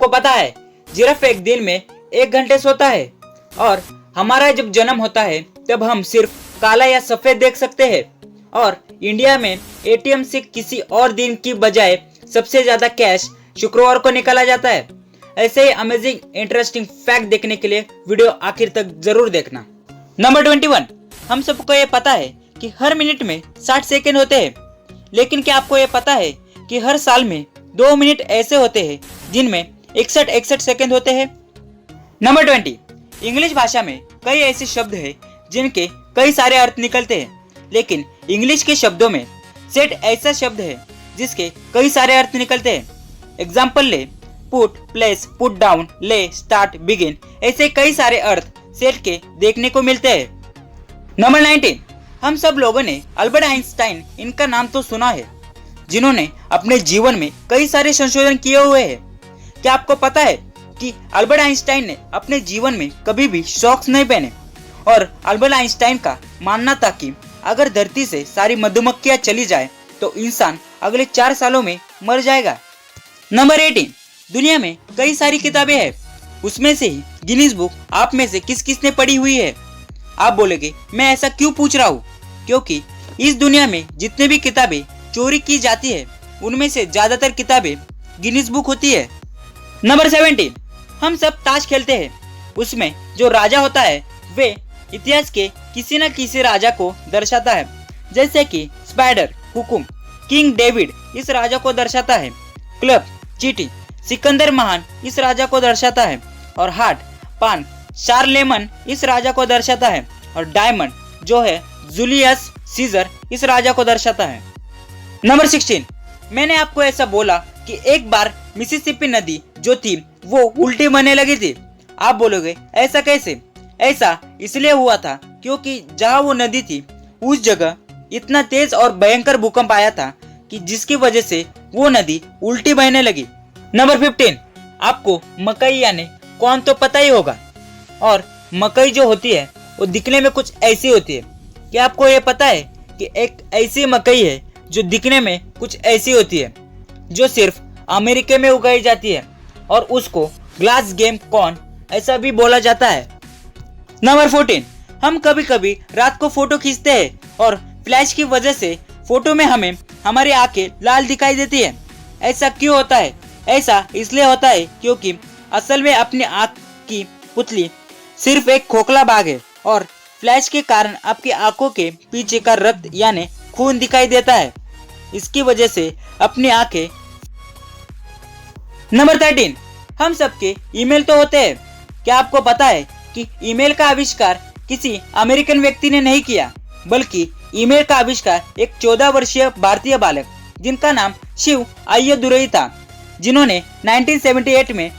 आपको पता है जिराफ एक दिन में 1 घंटे सोता है और हमारा जब जन्म होता है तब हम सिर्फ काला या सफेद देख सकते हैं और इंडिया में एटीएम से किसी और दिन की बजाय सबसे ज्यादा कैश शुक्रवार को निकाला जाता है। ऐसे ही अमेजिंग इंटरेस्टिंग फैक्ट देखने के लिए वीडियो आखिर तक जरूर देखना। नंबर 21, हम सबको ये पता है कि हर मिनट में 60 सेकंड होते हैं, लेकिन क्या आपको ये पता है कि हर साल में 2 मिनट ऐसे होते हैं जिनमें 61 सेकंड होते हैं। नंबर 20, इंग्लिश भाषा में कई ऐसे शब्द हैं जिनके कई सारे अर्थ निकलते हैं, लेकिन इंग्लिश के शब्दों में सेट ऐसा शब्द है जिसके कई सारे अर्थ निकलते हैं। एग्जाम्पल ले, पुट, प्लेस, पुट डाउन, ले, स्टार्ट, बिगिन, ऐसे कई सारे अर्थ सेट के देखने को मिलते हैं। नंबर 19, हम सब लोगों ने अल्बर्ट आइंस्टाइन, इनका नाम तो सुना है, जिन्होंने अपने जीवन में कई सारे संशोधन किए हुए हैं। क्या आपको पता है कि अल्बर्ट आइंस्टाइन ने अपने जीवन में कभी भी सॉक्स नहीं पहने और अल्बर्ट आइंस्टाइन का मानना था कि अगर धरती से सारी मधुमक्खियां चली जाए तो इंसान अगले 4 सालों में मर जाएगा। नंबर 18, दुनिया में कई सारी किताबें हैं, उसमें से ही गिनीज बुक आप में से किस किस ने पढ़ी हुई है? आप बोलेंगे मैं ऐसा क्यों पूछ रहा हूँ, क्योंकि इस दुनिया में जितने भी किताबें चोरी की जाती है उनमें से ज्यादातर किताबें गिनीज बुक होती है। नंबर 17, हम सब ताश खेलते हैं, उसमें जो राजा होता है वे इतिहास के किसी न किसी राजा को दर्शाता है, जैसे कि स्पाइडर, हुकुम, किंग डेविड इस राजा को दर्शाता है, क्लब, चीटी, सिकंदर महान इस राजा को दर्शाता है और हार्ट, पान, शारलेमन इस राजा को दर्शाता है और डायमंड जो है जूलियस सीजर इस राजा को दर्शाता है। नंबर 16, मैंने आपको ऐसा बोला कि एक बार मिसिसिपी नदी जो थी वो उल्टी बहने लगी थी। आप बोलोगे ऐसा कैसे? ऐसा इसलिए हुआ था क्योंकि जहाँ वो नदी थी उस जगह इतना तेज और भयंकर भूकंप आया था कि जिसकी वजह से वो नदी उल्टी बहने लगी। नंबर 15, आपको मकई यानी कौन तो पता ही होगा और मकई जो होती है वो दिखने में कुछ ऐसी होती है। क्या आपको ये पता है कि एक ऐसी मकई है जो दिखने में कुछ ऐसी होती है जो सिर्फ अमेरिका में उगाई जाती है और उसको ग्लास गेम कॉर्न ऐसा भी बोला जाता है। नंबर 14, हम कभी कभी रात को फोटो खींचते हैं और फ्लैश की वजह से फोटो में हमें हमारी आंखें लाल दिखाई देती है। ऐसा क्यों होता है? ऐसा इसलिए होता है क्योंकि असल में अपनी आंख की पुतली सिर्फ एक खोखला भाग है और फ्लैश के कारण आपकी आंखों के पीछे का रक्त यानी खून दिखाई देता है, इसकी वजह से अपनी आंखें। नंबर 13, हम सबके ईमेल तो होते हैं। क्या आपको पता है कि ईमेल का आविष्कार किसी अमेरिकन व्यक्ति ने नहीं किया, बल्कि ईमेल का आविष्कार एक 14 वर्षीय भारतीय बालक जिनका नाम शिव अय्यदुरई था, जिन्होंने 1978 में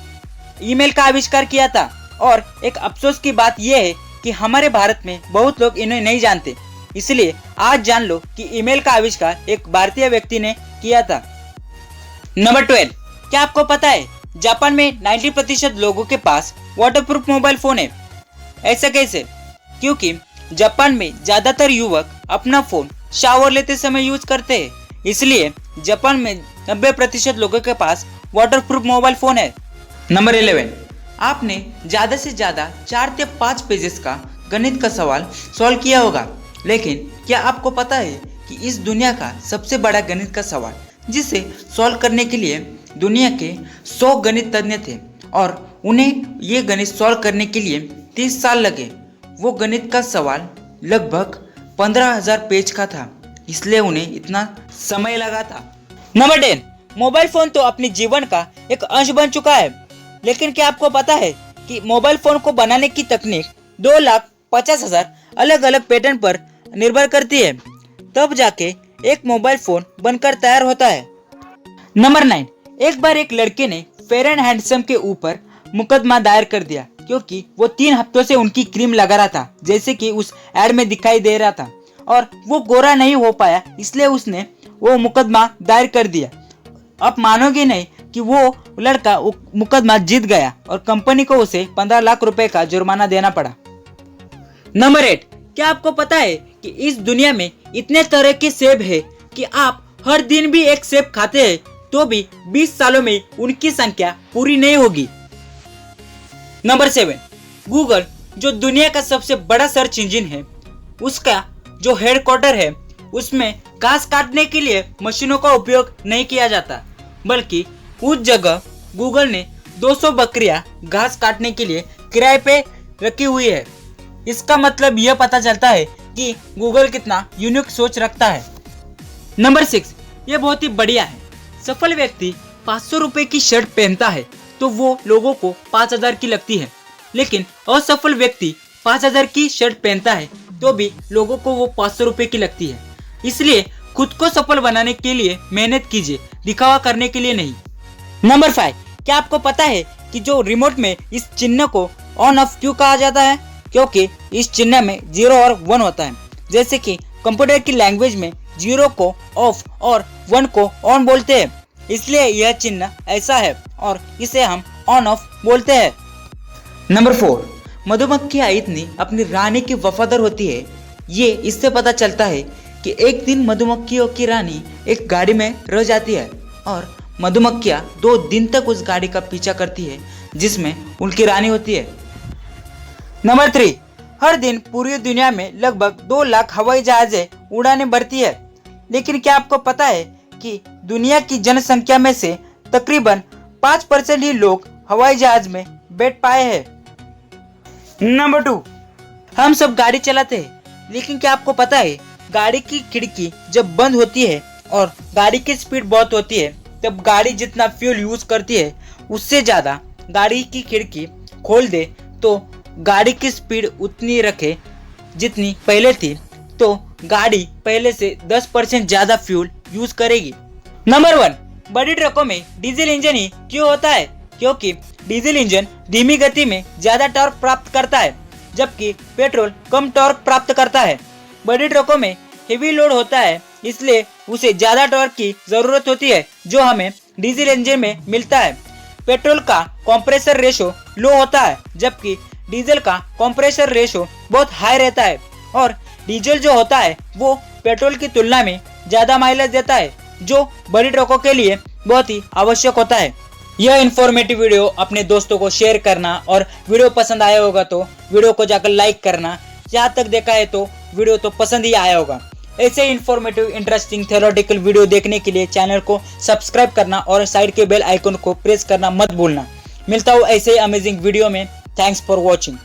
ईमेल का आविष्कार किया था। और एक अफसोस की बात यह है कि हमारे भारत में बहुत लोग इन्हें नहीं जानते, इसलिए आज जान लो कि ईमेल का आविष्कार एक भारतीय व्यक्ति ने किया था। नंबर 12, क्या आपको पता है जापान में 90% लोगों के पास वाटरप्रूफ मोबाइल फोन है? ऐसा कैसे? क्योंकि जापान में ज्यादातर युवक अपना फोन शावर लेते समय यूज करते हैं, इसलिए जापान में 90% लोगों के पास वाटरप्रूफ मोबाइल फोन है। नंबर 11, आपने ज्यादा से ज्यादा 4 से 5 पेजेस का गणित का सवाल सॉल्व किया होगा, लेकिन क्या आपको पता है कि इस दुनिया का सबसे बड़ा गणित का सवाल जिसे सॉल्व करने के लिए दुनिया के 100 गणित तज्ञ थे और उन्हें ये गणित सॉल्व करने के लिए 30 साल लगे। वो गणित का सवाल लगभग 15,000 पेज का था, इसलिए उन्हें इतना समय लगा था। नंबर 10, मोबाइल फोन तो अपने जीवन का एक अंश बन चुका है, लेकिन क्या आपको पता है कि मोबाइल फोन को बनाने की तकनीक 2,50,000 अलग अलग पैटर्न पर निर्भर करती है, तब जाके एक मोबाइल फोन बनकर तैयार होता है। नंबर 9, एक बार एक लड़के ने फेयर एंड हैंडसम के ऊपर मुकदमा दायर कर दिया क्योंकि वो 3 हफ्तों से उनकी क्रीम लगा रहा था, जैसे कि उस एड में दिखाई दे रहा था, और वो गोरा नहीं हो पाया, इसलिए उसने वो मुकदमा दायर कर दिया। आप मानोगे नहीं कि वो लड़का मुकदमा जीत गया और कंपनी को उसे 15 लाख रुपए का जुर्माना देना पड़ा। नंबर 8, क्या आपको पता है कि इस दुनिया में इतने तरह के सेब है कि आप हर दिन भी एक सेब खाते हैं तो भी 20 सालों में उनकी संख्या पूरी नहीं होगी। नंबर 7, गूगल जो दुनिया का सबसे बड़ा सर्च इंजन है, उसका जो हेडक्वार्टर है उसमें घास काटने के लिए मशीनों का उपयोग नहीं किया जाता, बल्कि उस जगह गूगल ने 200 बकरियां घास काटने के लिए किराए पे रखी हुई है। इसका मतलब यह पता चलता है कि गूगल कितना यूनिक सोच रखता है। नंबर 6, यह बहुत ही बढ़िया है। सफल व्यक्ति 500 रुपए की शर्ट पहनता है तो वो लोगों को 5000 की लगती है, लेकिन असफल व्यक्ति 5000 की शर्ट पहनता है तो भी लोगों को वो 500 रुपए की लगती है। इसलिए खुद को सफल बनाने के लिए मेहनत कीजिए, दिखावा करने के लिए नहीं। नंबर 5, क्या आपको पता है कि जो रिमोट में इस चिन्ह को ऑन ऑफ क्यों कहा जाता है? क्योंकि इस चिन्ह में 0 और 1 होता है। जैसे कि कंप्यूटर की लैंग्वेज में 0 को ऑफ और 1 को ऑन बोलते हैं, इसलिए यह चिन्ह ऐसा है और इसे हम ऑन ऑफ बोलते हैं। नंबर 4, मधुमक्खियां इतनी अपनी रानी की वफादार होती है, ये इससे पता चलता है कि एक दिन मधुमक्खियों की रानी एक गाड़ी में रह जाती है और मधुमक्खियां 2 दिन तक उस गाड़ी का पीछा करती है जिसमें उनकी रानी होती है। नंबर 3, हर दिन पूरी दुनिया में लगभग 2 लाख हवाई जहाजें उड़ानें भरती है, लेकिन क्या आपको पता है कि दुनिया की जनसंख्या में से तकरीबन 5% ही लोग हवाई जहाज में बैठ पाए हैं। नंबर 2, हम सब गाड़ी चलाते हैं, लेकिन क्या आपको पता है गाड़ी की खिड़की जब बंद होती है और गाड़ी की स्पीड बहुत होती है, तब गाड़ी जितना फ्यूल यूज करती है उससे ज्यादा गाड़ी की खिड़की खोल दे तो गाड़ी की स्पीड उतनी रखे जितनी पहले थी, तो गाड़ी पहले से 10% ज्यादा फ्यूल यूज करेगी। नंबर 1, बड़ी ट्रकों में डीजल इंजन ही क्यों होता है? क्योंकि डीजल इंजन धीमी गति में ज्यादा टॉर्क प्राप्त करता है, जबकि पेट्रोल कम टॉर्क प्राप्त करता है। बड़ी ट्रकों में हेवी लोड होता है, इसलिए उसे ज्यादा टॉर्क की जरूरत होती है जो हमें डीजल इंजन में मिलता है। पेट्रोल का कंप्रेसर रेशो लो होता है, जबकि डीजल का कंप्रेसर रेशो बहुत हाई रहता है, और डीजल जो होता है वो पेट्रोल की तुलना में ज्यादा माइलेज देता है, जो बड़ी ट्रकों के लिए बहुत ही आवश्यक होता है। यह इन्फॉर्मेटिव वीडियो अपने दोस्तों को शेयर करना, और वीडियो पसंद आया होगा तो वीडियो को जाकर लाइक करना। यहाँ तक देखा है तो वीडियो तो पसंद ही आया होगा। ऐसे इन्फॉर्मेटिव, इंटरेस्टिंग, थ्योरेटिकल वीडियो देखने के लिए चैनल को सब्सक्राइब करना और साइड के बेल आइकन को प्रेस करना मत भूलना। मिलता हूँ ऐसे अमेजिंग वीडियो में। Thanks for watching.